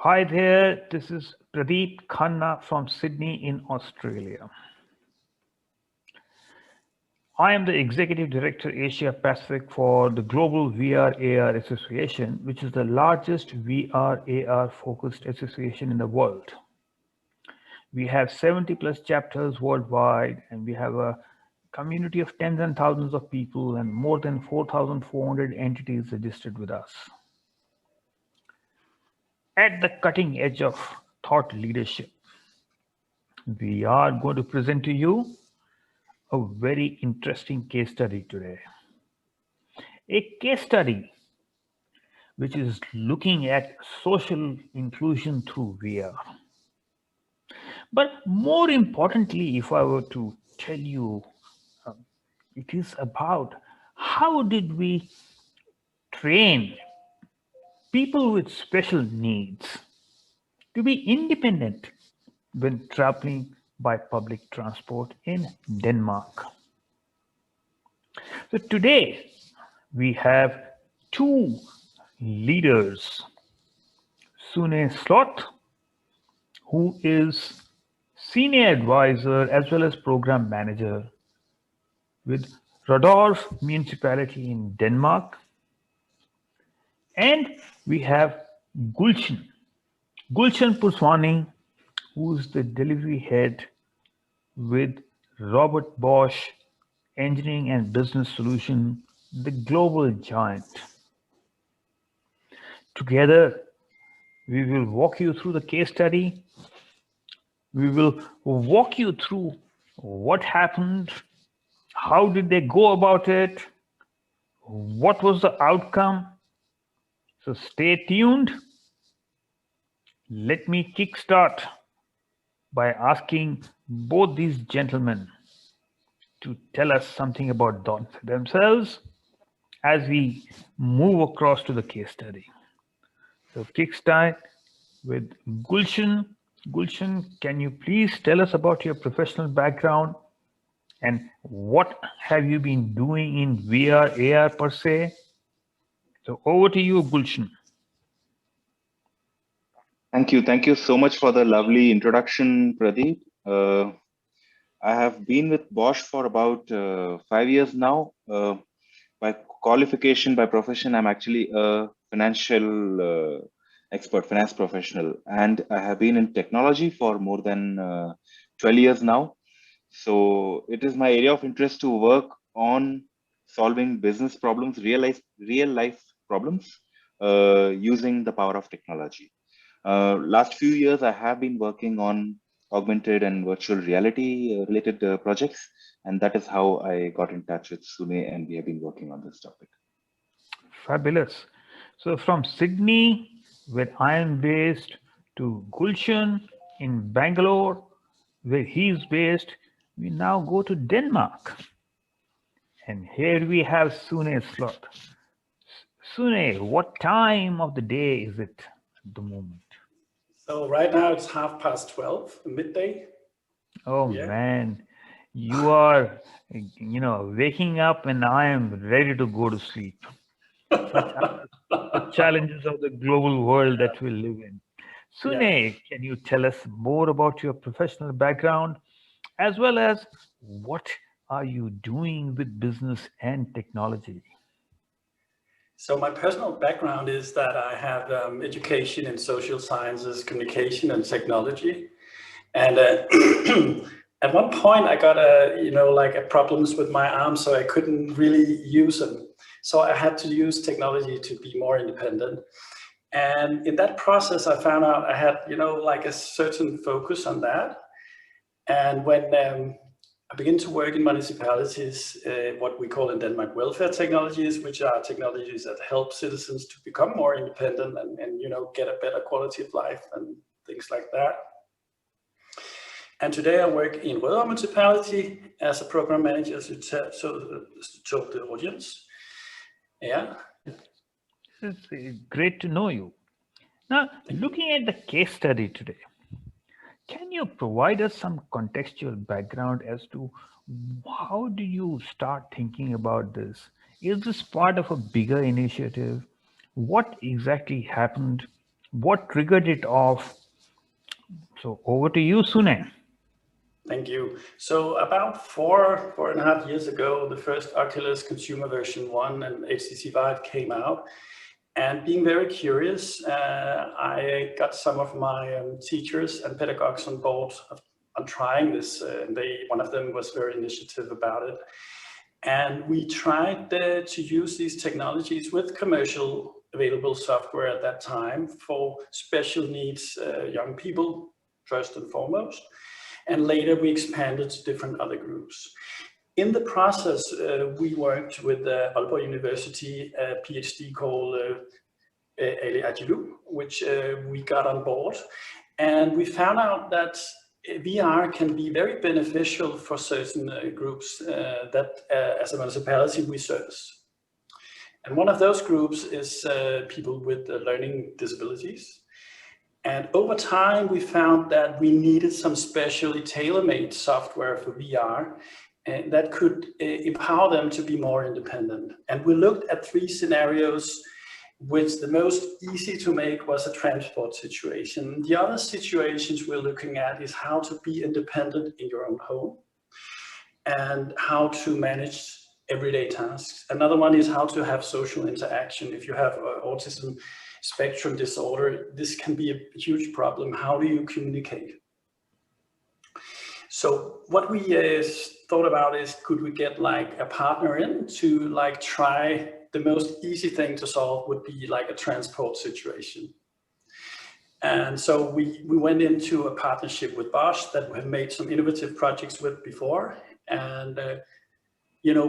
Hi there, this is Pradeep Khanna from Sydney in Australia. I am the Executive Director Asia Pacific for the Global VRAR Association, which is the largest VRAR focused association in the world. We have 70 plus chapters worldwide, and we have a community of tens and thousands of people and more than 4,400 entities registered with us. At the cutting edge of thought leadership, we are going to present to you a very interesting case study today. A case study which is looking at social inclusion through VR. But more importantly, if I were to tell you, it is about how did we train people with special needs to be independent when traveling by public transport in Denmark. So today we have two leaders, Sune Slot, who is senior advisor as well as program manager with Rodolph Municipality in Denmark. And we have Gulshan Puswani, who is the delivery head with Robert Bosch Engineering and Business Solution, the global giant. Together, we will walk you through the case study. We will walk you through what happened, how did they go about it, what was the outcome. So stay tuned. Let me kickstart by asking both these gentlemen to tell us something about themselves as we move across to the case study. So kickstart with Gulshan. Gulshan, can you please tell us about your professional background and what have you been doing in VR, AR per se? So over to you, Gulshan. Thank you. Thank you so much for the lovely introduction, Pradeep. I have been with Bosch for about 5 years now. By qualification, by profession, I'm actually a financial expert, finance professional, and I have been in technology for more than 12 years now. So it is my area of interest to work on solving business problems, real life problems, using the power of technology. Last few years, I have been working on augmented and virtual reality related projects, and that is how I got in touch with Sune, and we have been working on this topic. Fabulous. So from Sydney, where I am based, to Gulshan in Bangalore, where he is based, we now go to Denmark. And here we have Sune Slot. Sune, what time of the day is it at the moment? So right now it's 12:30, midday. Oh yeah. Man, you are, waking up and I am ready to go to sleep. The challenges of the global world that we live in. Sune, can you tell us more about your professional background as well as what are you doing with business and technology? So my personal background is that I have education in social sciences, communication, and technology. And at one point, I got a problems with my arms, so I couldn't really use them. So I had to use technology to be more independent. And in that process, I found out I had, a certain focus on that. And when I began to work in municipalities, what we call in Denmark welfare technologies, which are technologies that help citizens to become more independent and get a better quality of life and things like that. And today I work in VRARA Municipality as a program manager to the audience. Yeah. It's great to know you. Now, looking at the case study today, can you provide us some contextual background as to how did you start thinking about this? Is this part of a bigger initiative? What exactly happened? What triggered it off? So over to you, Sune. Thank you. So about 4.5 years ago, the first Oculus consumer version 1 and HTC Vive came out. And being very curious, I got some of my teachers and pedagogues on board on trying this. One of them was very initiative about it. And we tried to use these technologies with commercial available software at that time for special needs young people, first and foremost. And later we expanded to different other groups. In the process, we worked with Aalborg University, a PhD called Ali Ajilu, which we got on board. And we found out that VR can be very beneficial for certain groups that as a municipality we service. And one of those groups is people with learning disabilities. And over time, we found that we needed some specially tailor-made software for VR that could empower them to be more independent. And we looked at 3 scenarios, which the most easy to make was a transport situation. The other situations we're looking at is how to be independent in your own home and how to manage everyday tasks. Another one is how to have social interaction. If you have autism spectrum disorder, this can be a huge problem. How do you communicate? So what we thought about is, could we get like a partner in to like try the most easy thing to solve would be like a transport situation. And so we went into a partnership with Bosch that we have made some innovative projects with before, and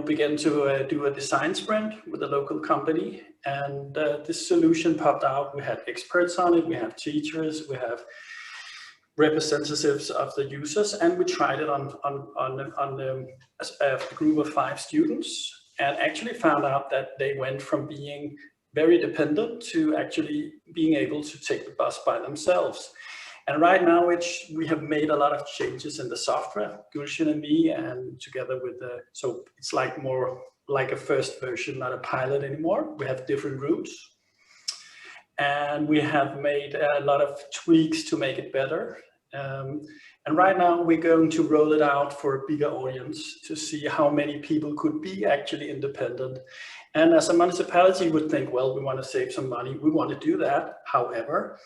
began to do a design sprint with a local company. And this solution popped out. We had experts on it, we have teachers, we have representatives of the users, and we tried it on a group of 5 students, and actually found out that they went from being very dependent to actually being able to take the bus by themselves. And right now, we have made a lot of changes in the software, Gulshan and me, and together with so it's like more like a first version, not a pilot anymore. We have different routes. And we have made a lot of tweaks to make it better. And right now we're going to roll it out for a bigger audience to see how many people could be actually independent. And as a municipality would think, well, we want to save some money, we want to do that. However,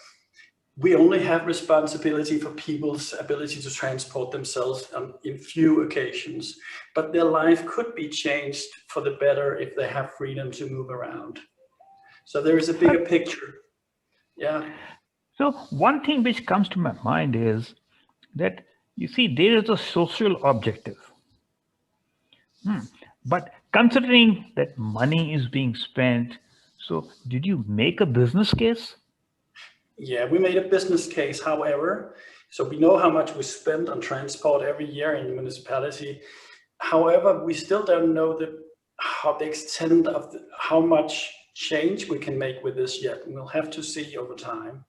we only have responsibility for people's ability to transport themselves in few occasions, but their life could be changed for the better if they have freedom to move around. So there is a bigger picture. Yeah. So one thing which comes to my mind is that, you see, there is a social objective. But considering that money is being spent, so did you make a business case? Yeah, we made a business case, however. So we know how much we spend on transport every year in the municipality. However, we still don't know the extent of how much change we can make with this yet. And we'll have to see over time.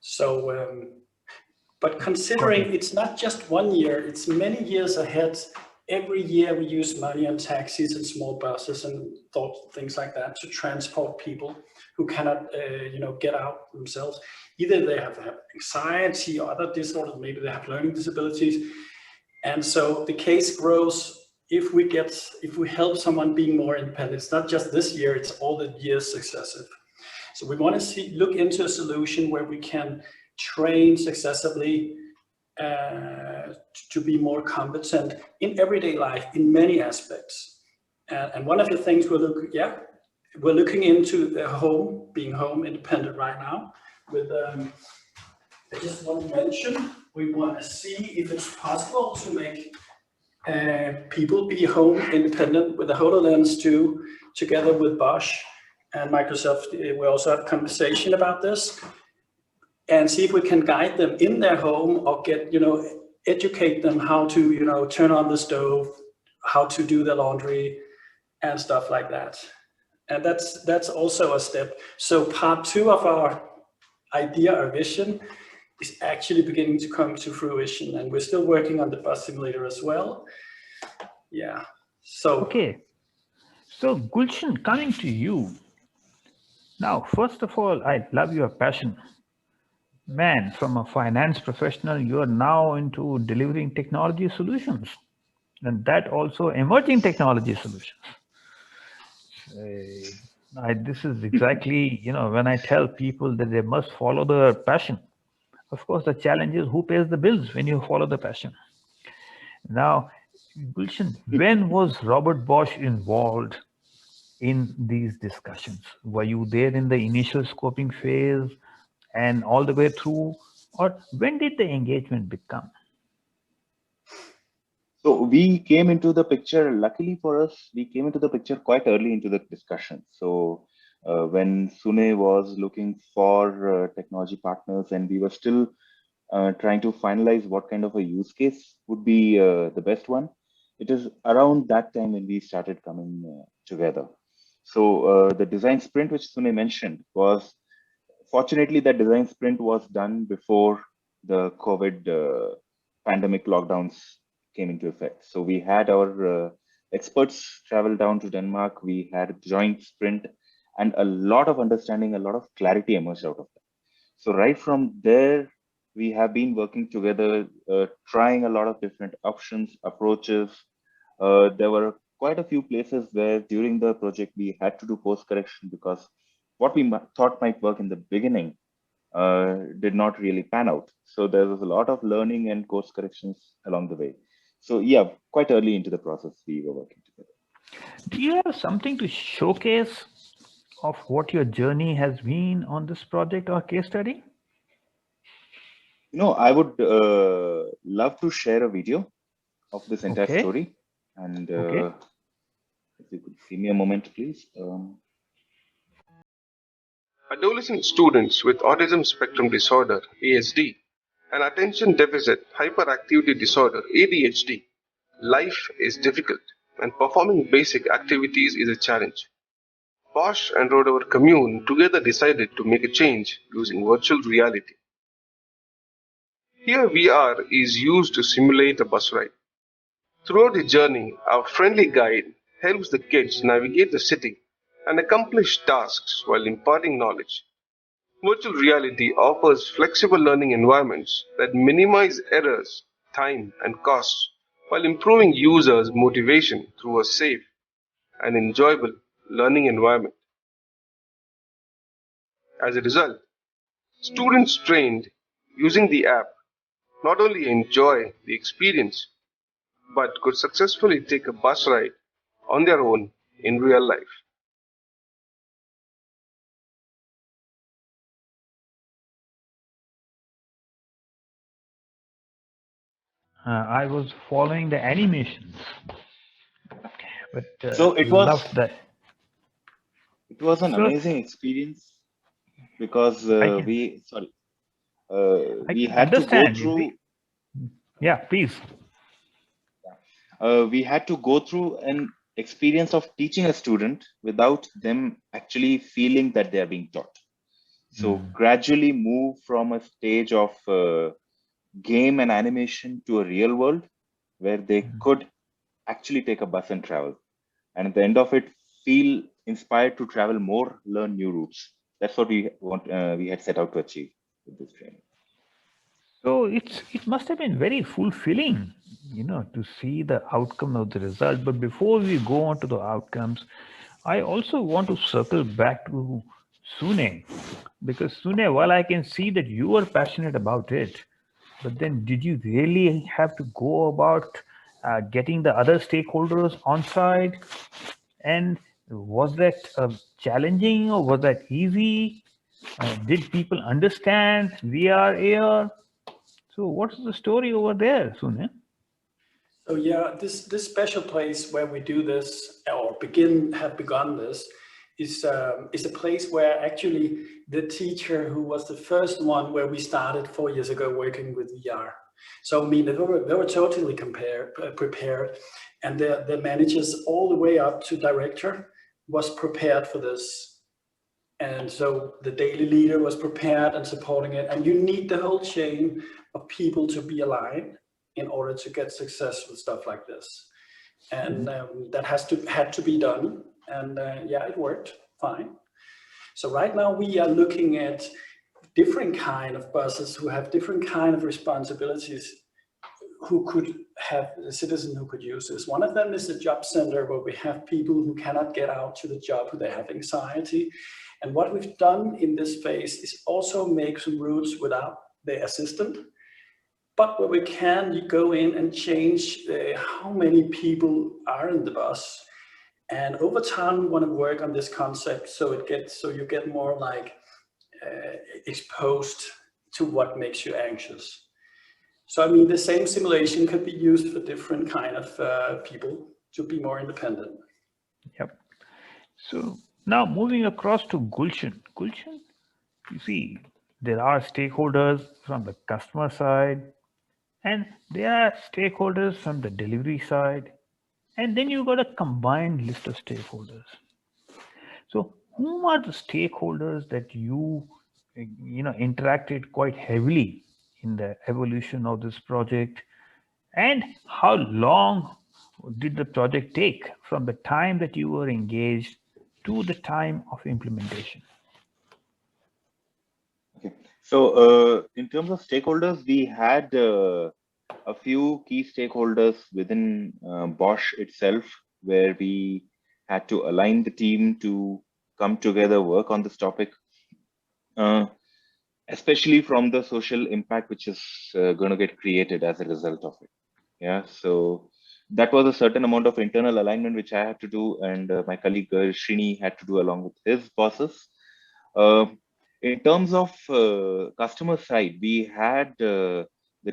So, but considering it's not just 1 year, it's many years ahead. Every year we use money on taxis and small buses and things like that to transport people who cannot, get out themselves. Either they have anxiety or other disorders, maybe they have learning disabilities. And so the case grows if we help someone being more independent. It's not just this year, it's all the years successive. So we want to look into a solution where we can train successively to be more competent in everyday life in many aspects. And one of the things we're looking into the being home independent right now. With I just want to mention, we want to see if it's possible to make people be home independent with the HoloLens 2 together with Bosch and Microsoft. We also have a conversation about this and see if we can guide them in their home or educate them how to, turn on the stove, how to do the laundry and stuff like that. And that's also a step. So part 2 of our idea or vision is actually beginning to come to fruition, and we're still working on the bus simulator as well. Yeah. So okay. So Gulshan, coming to you, Now, first of all, I love your passion. Man, from a finance professional, you are now into delivering technology solutions, and that also emerging technology solutions. This is exactly, when I tell people that they must follow their passion. Of course, the challenge is who pays the bills when you follow the passion. Now, Gulshan, when was Robert Bosch involved in these discussions? Were you there in the initial scoping phase and all the way through, or when did the engagement become? So we came into the picture, luckily for us, we came into the picture quite early into the discussion. So when Sune was looking for technology partners and we were still trying to finalize what kind of a use case would be the best one, it is around that time when we started coming together. So the design sprint, which Sune mentioned, was fortunately that design sprint was done before the COVID pandemic lockdowns came into effect. So we had our experts travel down to Denmark. We had a joint sprint and a lot of understanding, a lot of clarity emerged out of that. So right from there, we have been working together, trying a lot of different options, approaches. There were quite a few places where during the project we had to do course correction because what we thought might work in the beginning did not really pan out. So there was a lot of learning and course corrections along the way. So yeah, quite early into the process, we were working together. Do you have something to showcase of what your journey has been on this project or case study? I would love to share a video of this entire Okay. story. And Okay. if you could give me a moment, please. Adolescent students with autism spectrum disorder (ASD) and attention deficit hyperactivity disorder (ADHD), life is difficult and performing basic activities is a challenge. Bosch and our commune together decided to make a change using virtual reality. Here VR is used to simulate a bus ride. Throughout the journey, our friendly guide helps the kids navigate the city and accomplish tasks while imparting knowledge. Virtual reality offers flexible learning environments that minimize errors, time, and costs while improving users' motivation through a safe and enjoyable learning environment. As a result, students trained using the app not only enjoy the experience but could successfully take a bus ride on their own in real life. I was following the animations, but So loved that. it was an So amazing experience because I can I we can had to go understand. through Yeah, please. we had to go through an experience of teaching a student without them actually feeling that they are being taught. So gradually move from a stage of game and animation to a real world where they could actually take a bus and travel. And at the end of it, feel inspired to travel more, learn new routes. That's what we had set out to achieve with this training. So it must have been very fulfilling, to see the outcome of the result. But before we go on to the outcomes, I also want to circle back to Sune, because Sune, while I can see that you are passionate about it, but then did you really have to go about getting the other stakeholders on side? And was that challenging or was that easy? Did people understand VRAR? So what's the story over there, Sune? So yeah, this special place where we do this or have begun this is a place where actually the teacher who was the first one where we started 4 years ago working with VR. So I mean they were totally prepared, and the managers all the way up to director was prepared for this. And so the daily leader was prepared and supporting it. And you need the whole chain of people to be aligned in order to get success with stuff like this. And that had to be done. And yeah, it worked fine. So right now we are looking at different kind of buses who have different kind of responsibilities, who could have a citizen who could use this. One of them is the job center, where we have people who cannot get out to the job, who they have anxiety. And what we've done in this phase is also make some routes without the assistant, but where we can, you go in and change how many people are in the bus. And over time, we want to work on this concept so you get more like exposed to what makes you anxious. So I mean, the same simulation could be used for different kind of people to be more independent. Yep. So now moving across to Gulshan. Gulshan, you see, there are stakeholders from the customer side, and there are stakeholders from the delivery side, and then you got a combined list of stakeholders. So whom are the stakeholders that you interacted quite heavily in the evolution of this project, and how long did the project take from the time that you were engaged to the time of implementation? Okay. So in terms of stakeholders, we had a few key stakeholders within Bosch itself, where we had to align the team to come together, work on this topic, especially from the social impact which is going to get created as a result of it. Yeah, so that was a certain amount of internal alignment which I had to do, and my colleague Srini had to do along with his bosses. In terms of customer side, we had the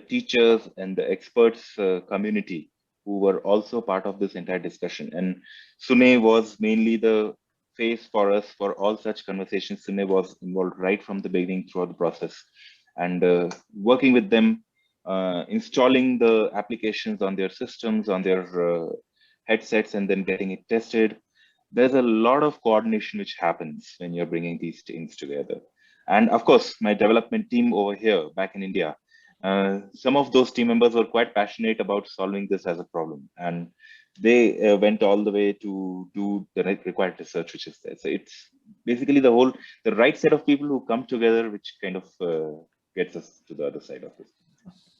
teachers and the experts community who were also part of this entire discussion. And Sune was mainly the face for us for all such conversations. Sune was involved right from the beginning throughout the process, and working with them, installing the applications on their systems, on their headsets, and then getting it tested. There's a lot of coordination which happens when you're bringing these teams together. And of course, my development team over here back in India, some of those team members were quite passionate about solving this as a problem. And they went all the way to do the required research, which is there. So it's basically the right set of people who come together, which kind of gets us to the other side of it.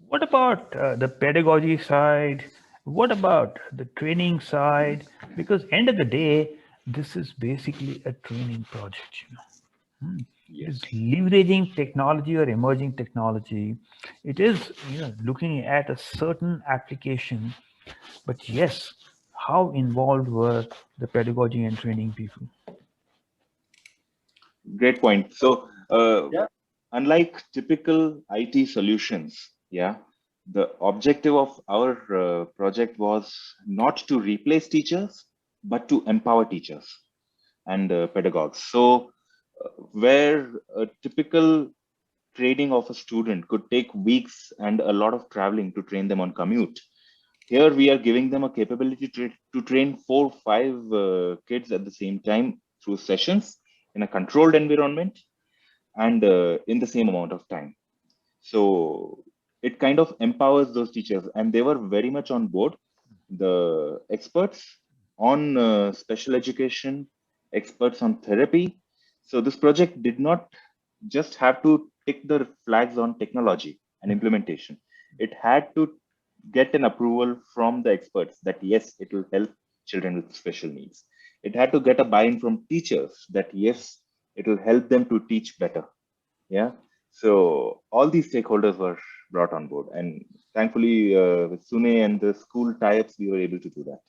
What about the pedagogy side? What about the training side? Because end of the day, this is basically a training project, It is leveraging technology or emerging technology. It is looking at a certain application, but yes, how involved were the pedagogy and training people? Great point. So unlike typical IT solutions, the objective of our project was not to replace teachers, but to empower teachers and pedagogues. So where a typical training of a student could take weeks and a lot of traveling to train them on commute, here we are giving them a capability to train 4 or 5 kids at the same time through sessions in a controlled environment and in the same amount of time. So it kind of empowers those teachers, and they were very much on board. The experts on special education, experts on therapy. So this project did not just have to tick the flags on technology and implementation. It had to get an approval from the experts that yes, it will help children with special needs. It had to get a buy-in from teachers that yes, it will help them to teach better. Yeah. So all these stakeholders were brought on board, and thankfully with Sune and the school tie-ups, we were able to do that.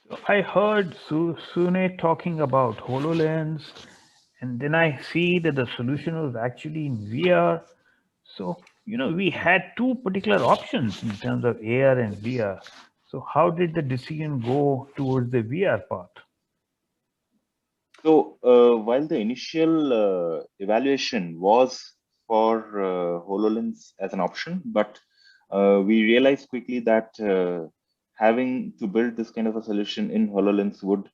So I heard Sune talking about HoloLens, and then I see that the solution was actually in VR. So, we had two particular options in terms of AR and VR. So how did the decision go towards the VR part? So while the initial evaluation was for HoloLens as an option, but we realized quickly that having to build this kind of a solution in HoloLens would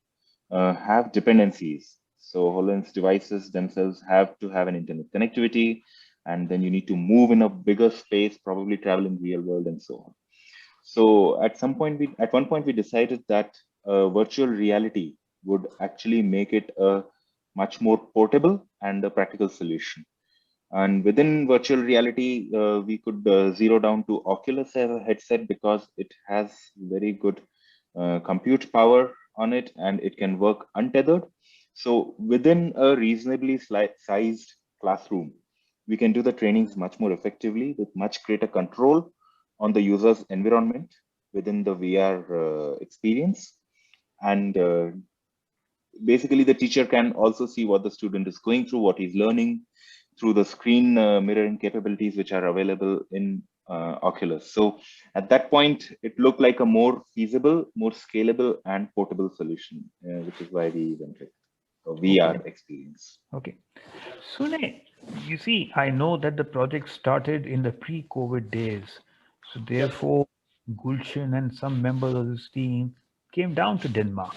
have dependencies. So HoloLens devices themselves have to have an internet connectivity, and then you need to move in a bigger space, probably travel in real world and so on. So at one point we decided that virtual reality would actually make it a much more portable and a practical solution. And within virtual reality, we could zero down to Oculus headset because it has very good compute power on it and it can work untethered. So within a reasonably sized classroom, we can do the trainings much more effectively with much greater control on the user's environment within the VR experience. And basically the teacher can also see what the student is going through, what he's learning through the screen mirroring capabilities which are available in Oculus. So at that point, it looked like a more feasible, more scalable and portable solution, which is why we went with a VR experience. Okay. Sune, you see, I know that the project started in the pre-COVID days. So therefore, Gulshan and some members of this team came down to Denmark.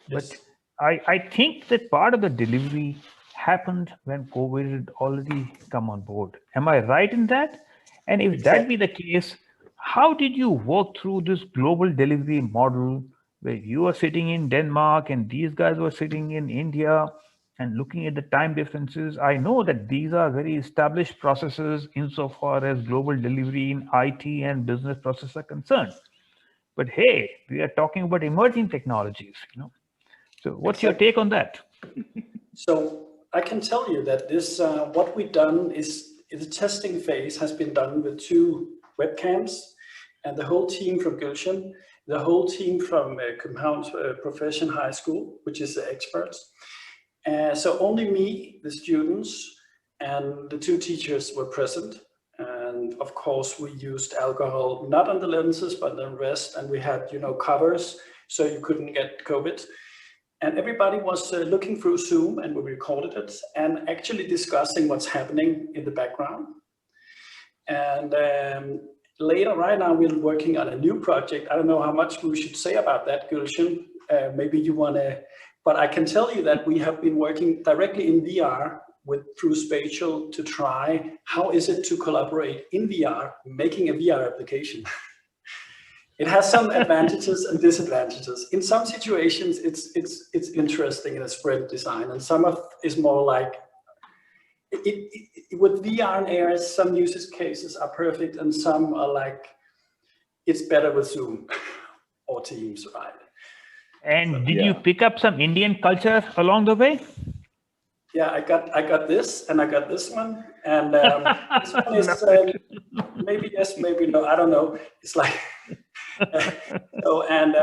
But I think that part of the delivery happened when COVID had already come on board. Am I right in that? And if that be the case, how did you work through this global delivery model where you are sitting in Denmark and these guys were sitting in India and looking at the time differences? I know that these are very established processes insofar as global delivery in IT and business processes are concerned. But hey, we are talking about emerging technologies, So what's your take on that? So I can tell you that this, what we've done is the testing phase has been done with 2 webcams, and the whole team from Gulshan, the whole team from Compound Profession High School, which is the experts. So only me, the students, and the 2 teachers were present. And of course, we used alcohol, not on the lenses, but the rest. And we had, covers, so you couldn't get COVID. And everybody was looking through Zoom, and we recorded it and actually discussing what's happening in the background. And later, right now, we're working on a new project. I don't know how much we should say about that, Gulshan. Maybe you want to, but I can tell you that we have been working directly in VR through Spatial to try how is it to collaborate in VR, making a VR application. It has some advantages and disadvantages. In some situations, it's interesting in a sprint design, and some of is more like with VR and AR. Some use cases are perfect, and some are like it's better with Zoom or Teams, right? And did you pick up some Indian culture along the way? Yeah, I got this, and I got this one, and this one is maybe yes, maybe no. I don't know. It's like. So, and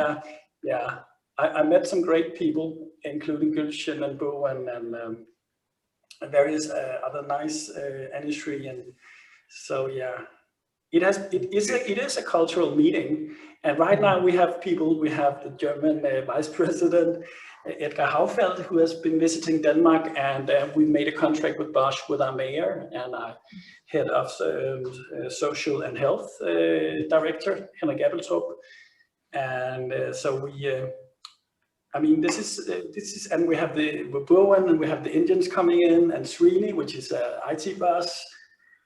yeah, I met some great people, including Gulshan and Bo and various other nice industry, and so yeah, it is a cultural meeting. And right now we have people. We have the German Vice President Edgar Haufeld, who has been visiting Denmark, and we made a contract with Bosch with our mayor and our head of social and health director, Henrik Appeltrup. And so we, I mean, this is, and we have the Bowen, and we have the Indians coming in, and Srini, which is a IT boss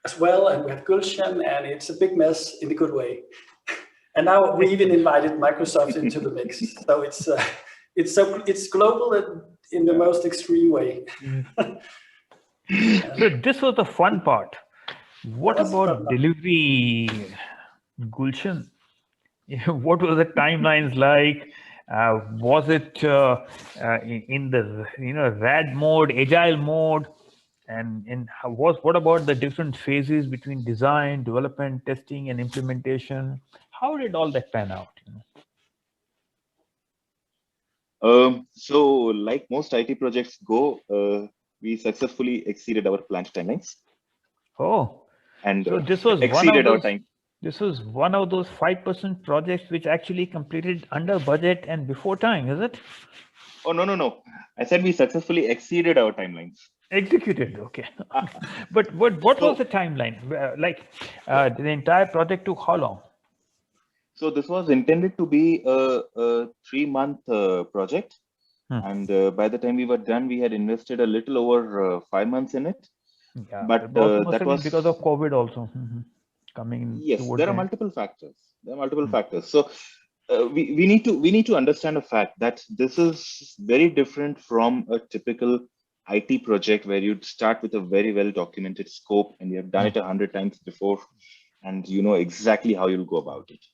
as well, and we have Gulshan, and it's a big mess in a good way. And now we even invited Microsoft into the mix, so it's global in the most extreme way. So this was the fun part. What about delivery, Gulshan? What were the timelines like? Was it in the RAD mode, agile mode? And what about the different phases between design, development, testing, and implementation? How did all that pan out? So like most IT projects go, we successfully exceeded our planned timelines. Oh, and so this was exceeded our time. This was one of those 5% projects which actually completed under budget and before time, is it? Oh, no. I said we successfully exceeded our timelines. Executed, okay. But what was the timeline? Like the entire project took how long? So this was intended to be a 3-month project. And by the time we were done, we had invested a little over 5 months in it. Yeah, but that was because of COVID also coming. Yes, there are multiple factors. So we need to understand a fact that this is very different from a typical IT project where you'd start with a very well documented scope and you have done it 100 times before and you know exactly how you'll go about it.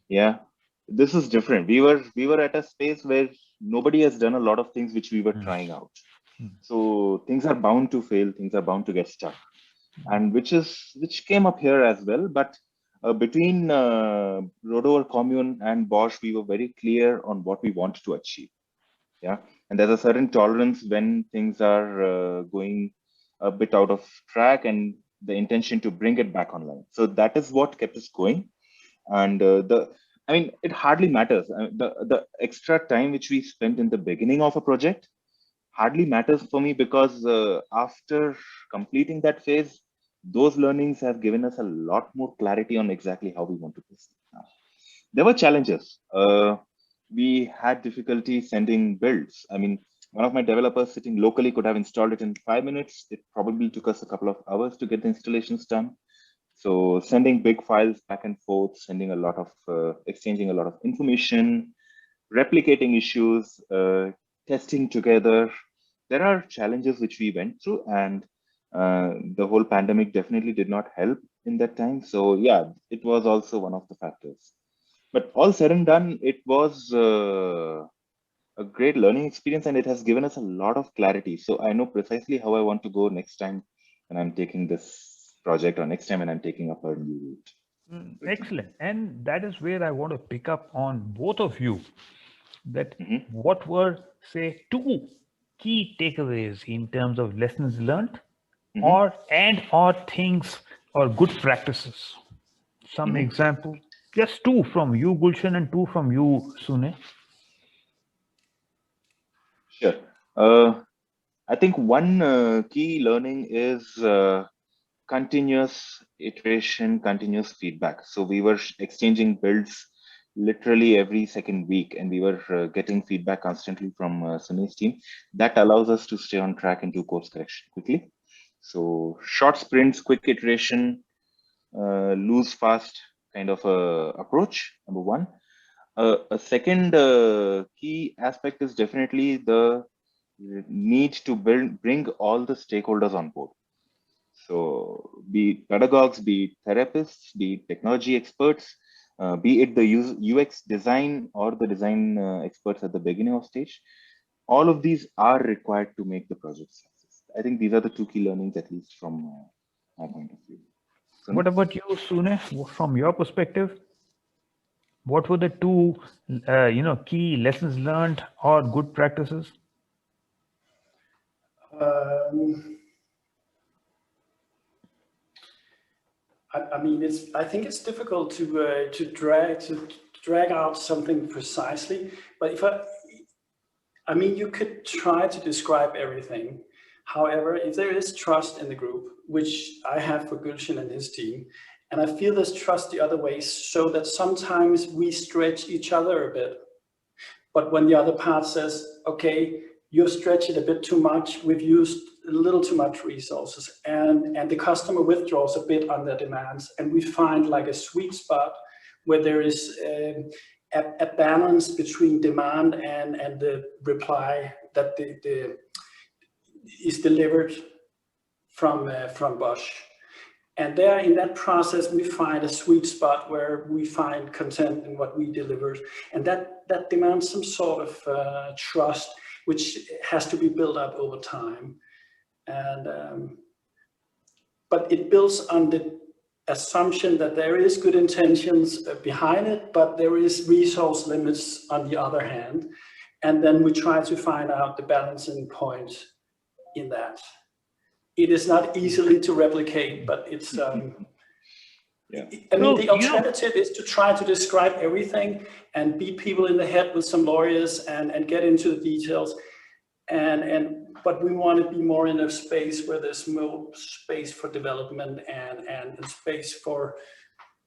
Yeah, this is different. We were at a space where nobody has done a lot of things which we were trying out. So things are bound to fail, things are bound to get stuck, and which came up here as well. But between Rodover Commune and Bosch, we were very clear on what we want to achieve. Yeah, and there's a certain tolerance when things are going a bit out of track, and the intention to bring it back online. So that is what kept us going. And I mean, it hardly matters. The extra time which we spent in the beginning of a project hardly matters for me because after completing that phase, those learnings have given us a lot more clarity on exactly how we want to proceed now. There were challenges. We had difficulty sending builds. I mean, one of my developers sitting locally could have installed it in 5 minutes. It probably took us a couple of hours to get the installations done. So sending big files back and forth, sending a lot of, exchanging a lot of information, replicating issues, testing together. There are challenges which we went through, and the whole pandemic definitely did not help in that time. So yeah, it was also one of the factors. But all said and done, it was a great learning experience, and it has given us a lot of clarity. So I know precisely how I want to go next time when I'm taking this project, or next time when I'm taking up a new route. Excellent. And that is where I want to pick up on both of you, that Mhm. what were, say, two key takeaways in terms of lessons learned, Mhm. or things or good practices. Some Mhm. example, just two from you, Gulshan, and two from you, Sune. Sure. I think one key learning is continuous iteration, continuous feedback. So we were exchanging builds literally every second week, and we were getting feedback constantly from Sunny's team. That allows us to stay on track and do course correction quickly. So short sprints, quick iteration, lose fast kind of approach, number one. A second key aspect is definitely the need to bring all the stakeholders on board. So be it pedagogues, be it therapists, be it technology experts, be it the UX design or the design experts at the beginning of stage, all of these are required to make the project success. I think these are the two key learnings, at least from my point of view. What Sunil? about you, Sune? From your perspective, what were the two, key lessons learned or good practices? Um, I mean, I think it's difficult to drag out something precisely. But I mean, you could try to describe everything. However, if there is trust in the group, which I have for Gulshan and his team, and I feel there's trust the other way, so that sometimes we stretch each other a bit. But when the other part says, okay, you stretch it a bit too much, we've used a little too much resources, and the customer withdraws a bit on their demands, and we find like a sweet spot where there is a balance between demand and the reply that is delivered from Bosch. And there, in that process, we find a sweet spot where we find content in what we deliver, and that demands some sort of trust, which has to be built up over time. And but it builds on the assumption that there is good intentions behind it, but there is resource limits on the other hand, and then we try to find out the balancing point in that. It is not easily to replicate, but it's. Yeah. I mean, So, the alternative is to try to describe everything and beat people in the head with some lawyers and get into the details. But we want to be more in a space where there's more space for development and space for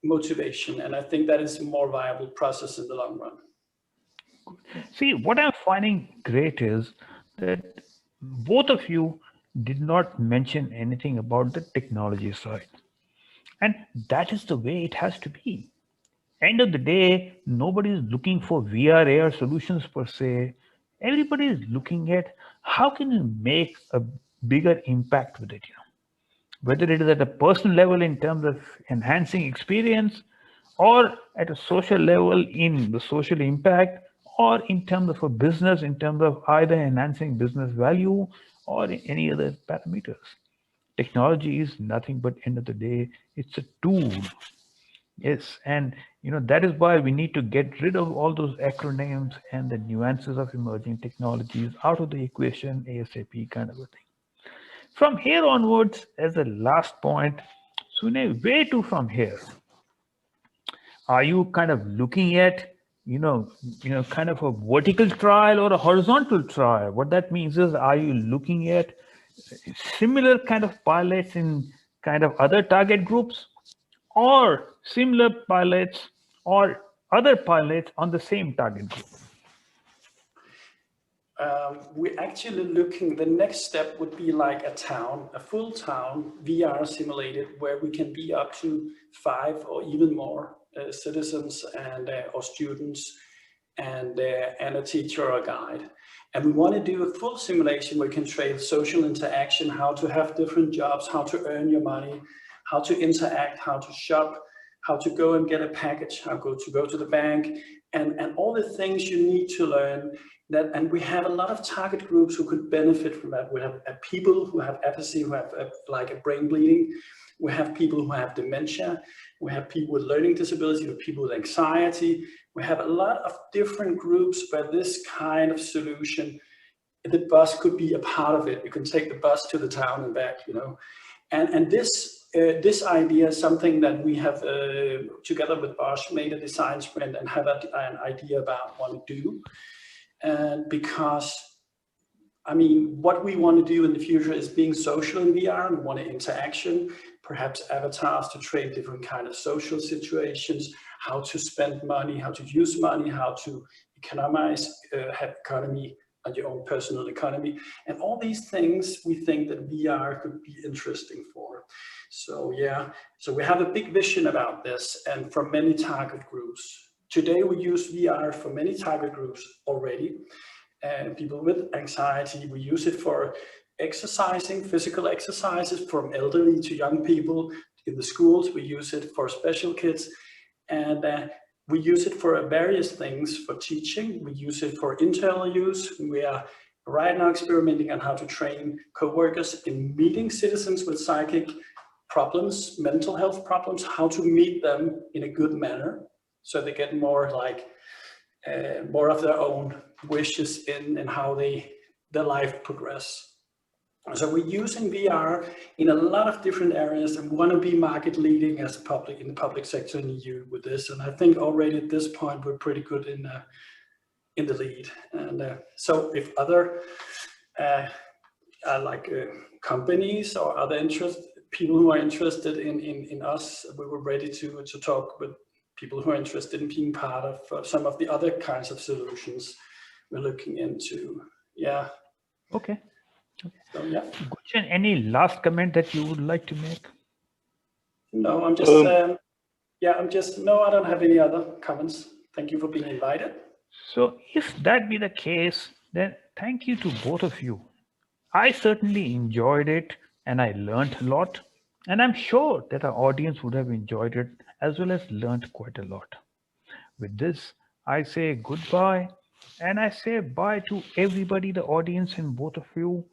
motivation. And I think that is a more viable process in the long run. see, what I'm finding great is that both of you did not mention anything about the technology side. And that is the way it has to be. End of the day, nobody is looking for VR/AR solutions per se. Everybody is looking at how can you make a bigger impact with it. Whether it is at a personal level in terms of enhancing experience, or at a social level in the social impact, or in terms of a business in terms of either enhancing business value or any other parameters. Technology is nothing but end of the day, it's a tool. Yes, and that is why we need to get rid of all those acronyms and the nuances of emerging technologies out of the equation ASAP kind of a thing. From here onwards, as a last point, Sune, where to from here? Are you kind of looking at, kind of a vertical trial or a horizontal trial? What that means is, are you looking at similar kind of pilots in kind of other target groups, or similar pilots or other pilots on the same target group? We're actually looking, the next step would be like a town, a full town VR simulated, where we can be up to 5 or even more citizens and or students and a teacher or a guide. And we want to do a full simulation where you can train social interaction, how to have different jobs, how to earn your money, how to interact, how to shop, how to go and get a package, how to go to the bank, and all the things you need to learn. And we have a lot of target groups who could benefit from that. We have people who have apathy, who have like a brain bleeding. We have people who have dementia. We have people with learning disability, we have people with anxiety. We have a lot of different groups where this kind of solution, the bus could be a part of it. You can take the bus to the town and back, And this idea is something that we have, together with Bosch, made a design sprint and have an idea about what to do. And because, I mean, what we want to do in the future is being social in VR. We want interaction, perhaps avatars to train different kind of social situations, how to spend money, how to use money, how to economize, have economy on your own personal economy. And all these things we think that VR could be interesting for. So yeah, so we have a big vision about this and for many target groups. Today we use VR for many target groups already. And people with anxiety, we use it for exercising, physical exercises, from elderly to young people. In the schools, we use it for special kids. And we use it for various things, for teaching. We use it for internal use. We are right now experimenting on how to train co-workers in meeting citizens with psychic problems, mental health problems, how to meet them in a good manner, so they get more like more of their own wishes in how their life progress. So we're using VR in a lot of different areas, and we want to be market leading as in the public sector in the EU with this. And I think already at this point we're pretty good in the lead. And so if other companies or other people who are interested in us, we were ready to talk with people who are interested in being part of some of the other kinds of solutions we're looking into. Yeah. Okay. So, yeah. Gulshan, any last comment that you would like to make? No, I'm just, no, I don't have any other comments. Thank you for being invited. So if that be the case, then thank you to both of you. I certainly enjoyed it and I learned a lot. And I'm sure that our audience would have enjoyed it as well as learned quite a lot. With this, I say goodbye and I say bye to everybody, the audience and both of you.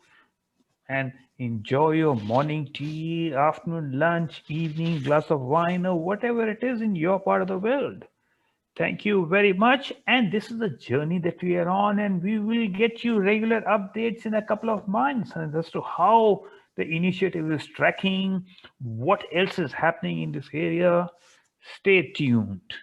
And enjoy your morning tea, afternoon lunch, evening glass of wine, or whatever it is in your part of the world. Thank you very much. And this is the journey that we are on, and we will get you regular updates in a couple of months as to how the initiative is tracking, what else is happening in this area. Stay tuned.